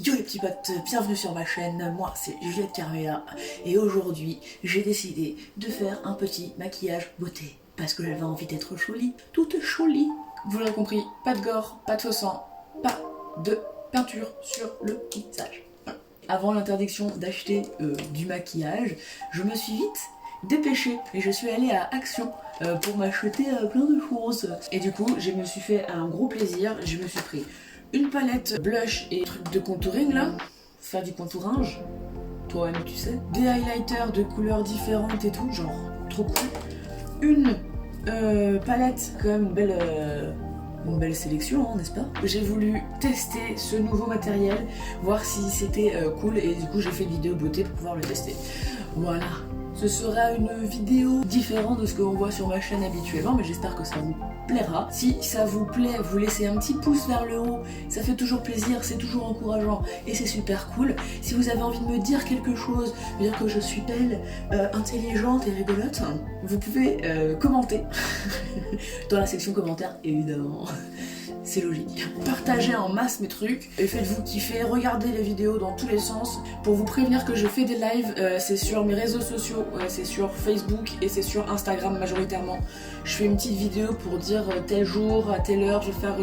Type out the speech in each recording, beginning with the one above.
Yo les petits potes, bienvenue sur ma chaîne, moi c'est Juliette Carmela et aujourd'hui j'ai décidé de faire un petit maquillage beauté parce que j'avais envie d'être jolie, toute jolie. Vous l'aurez compris, pas de gore, pas de faux sang, pas de peinture sur le visage. Avant l'interdiction d'acheter du maquillage, je me suis vite dépêchée et je suis allée à Action pour m'acheter plein de choses. Et du coup, je me suis fait un gros plaisir, je me suis pris une palette blush et trucs de contouring là, faire du contourage, toi-même tu sais, des highlighters de couleurs différentes et tout, genre trop cool, une palette, quand même une belle sélection, hein, n'est-ce pas? J'ai voulu tester ce nouveau matériel, voir si c'était cool et du coup j'ai fait une vidéo beauté pour pouvoir le tester. Voilà. Ce sera une vidéo différente de ce que l'on voit sur ma chaîne habituellement, mais j'espère que ça vous plaira. Si ça vous plaît, vous laissez un petit pouce vers le haut, ça fait toujours plaisir, c'est toujours encourageant et c'est super cool. Si vous avez envie de me dire quelque chose, me dire que je suis belle, intelligente et rigolote, vous pouvez commenter dans la section commentaires, évidemment. C'est logique. Partagez en masse mes trucs et faites-vous kiffer, regardez les vidéos dans tous les sens. Pour vous prévenir que je fais des lives, c'est sur mes réseaux sociaux, c'est sur Facebook et c'est sur Instagram majoritairement. Je fais une petite vidéo pour dire tel jour, à telle heure, je vais faire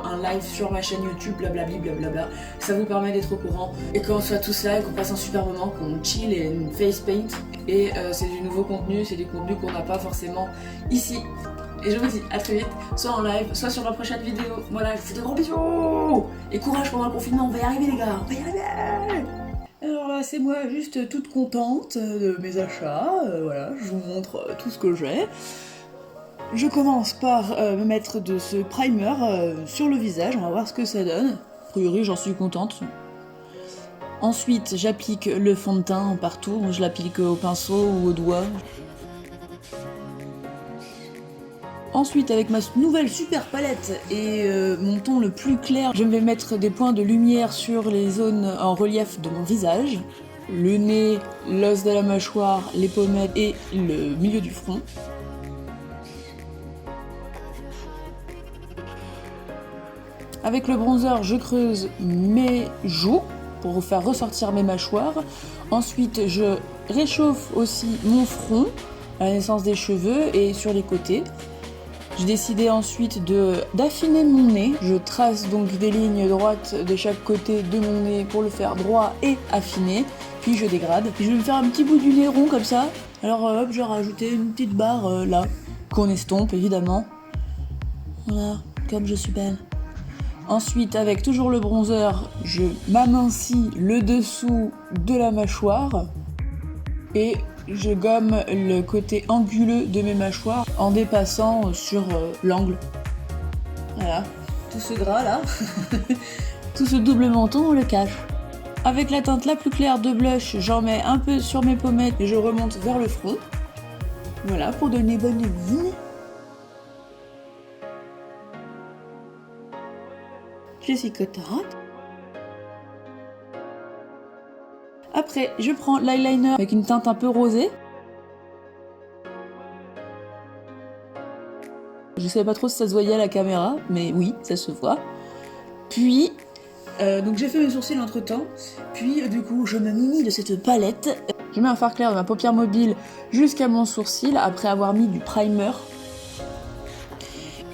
un live sur ma chaîne YouTube, blablabli, blablabla. Ça vous permet d'être au courant. Et quand on soit tous là et qu'on passe un super moment, qu'on chill et une face paint. Et c'est du nouveau contenu, c'est du contenu qu'on n'a pas forcément ici. Et je vous dis à très vite, soit en live, soit sur la prochaine vidéo. Voilà, je vous fais de gros bisous. Et courage pendant le confinement, on va y arriver les gars, on va y arriver. Alors là, c'est moi juste toute contente de mes achats. Voilà, je vous montre tout ce que j'ai. Je commence par me mettre de ce primer sur le visage, on va voir ce que ça donne. A priori, j'en suis contente. Ensuite, j'applique le fond de teint partout, je l'applique au pinceau ou au doigt. Ensuite, avec ma nouvelle super palette et mon ton le plus clair, je vais mettre des points de lumière sur les zones en relief de mon visage. Le nez, l'os de la mâchoire, les pommettes et le milieu du front. Avec le bronzer, je creuse mes joues pour vous faire ressortir mes mâchoires. Ensuite, je réchauffe aussi mon front à la naissance des cheveux et sur les côtés. J'ai décidé ensuite d'affiner mon nez. Je trace donc des lignes droites de chaque côté de mon nez pour le faire droit et affiné. Puis je dégrade. Puis je vais me faire un petit bout du nez rond comme ça. Alors hop, je vais rajouter une petite barre là, qu'on estompe évidemment. Voilà, comme je suis belle. Ensuite, avec toujours le bronzer, je m'amincis le dessous de la mâchoire. Et je gomme le côté anguleux de mes mâchoires en dépassant sur l'angle. Voilà, tout ce gras là, tout ce double menton, on le cache. Avec la teinte la plus claire de blush, j'en mets un peu sur mes pommettes et je remonte vers le front. Voilà, pour donner bonne mine. Je suis contente. Après, je prends l'eyeliner avec une teinte un peu rosée. Je savais pas trop si ça se voyait à la caméra, mais oui, ça se voit. Puis, donc j'ai fait mes sourcils entre temps. Puis, du coup, je me munis de cette palette. Je mets un fard clair de ma paupière mobile jusqu'à mon sourcil après avoir mis du primer.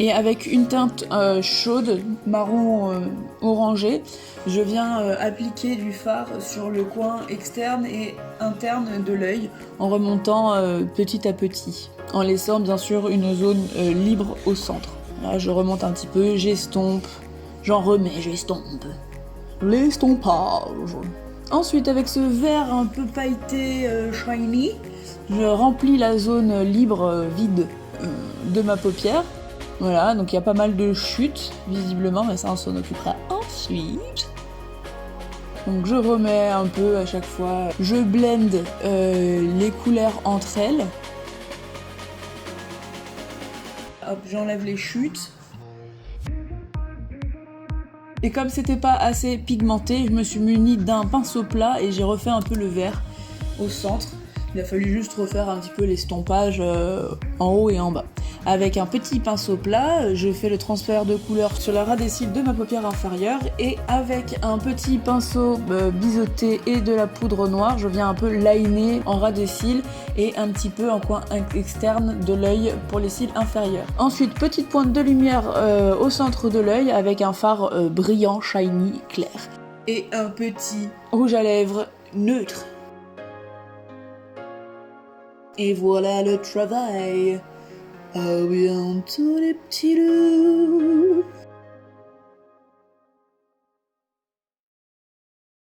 Et avec une teinte chaude, marron orangé, je viens appliquer du fard sur le coin externe et interne de l'œil en remontant petit à petit, en laissant bien sûr une zone libre au centre. Là, je remonte un petit peu, j'estompe, j'en remets, j'estompe. L'estompage. Ensuite, avec ce vert un peu pailleté shiny, je remplis la zone libre vide de ma paupière. Voilà, donc il y a pas mal de chutes, visiblement, mais ça on s'en occupera ensuite. Donc je remets un peu à chaque fois, je blende les couleurs entre elles. Hop, j'enlève les chutes. Et comme c'était pas assez pigmenté, je me suis munie d'un pinceau plat et j'ai refait un peu le vert au centre. Il a fallu juste refaire un petit peu l'estompage en haut et en bas. Avec un petit pinceau plat, je fais le transfert de couleur sur la ras des cils de ma paupière inférieure et avec un petit pinceau biseauté et de la poudre noire, je viens un peu liner en ras des cils et un petit peu en coin externe de l'œil pour les cils inférieurs. Ensuite, petite pointe de lumière au centre de l'œil avec un fard brillant, shiny, clair. Et un petit rouge à lèvres neutre. Et voilà le travail. À bientôt les petits loups.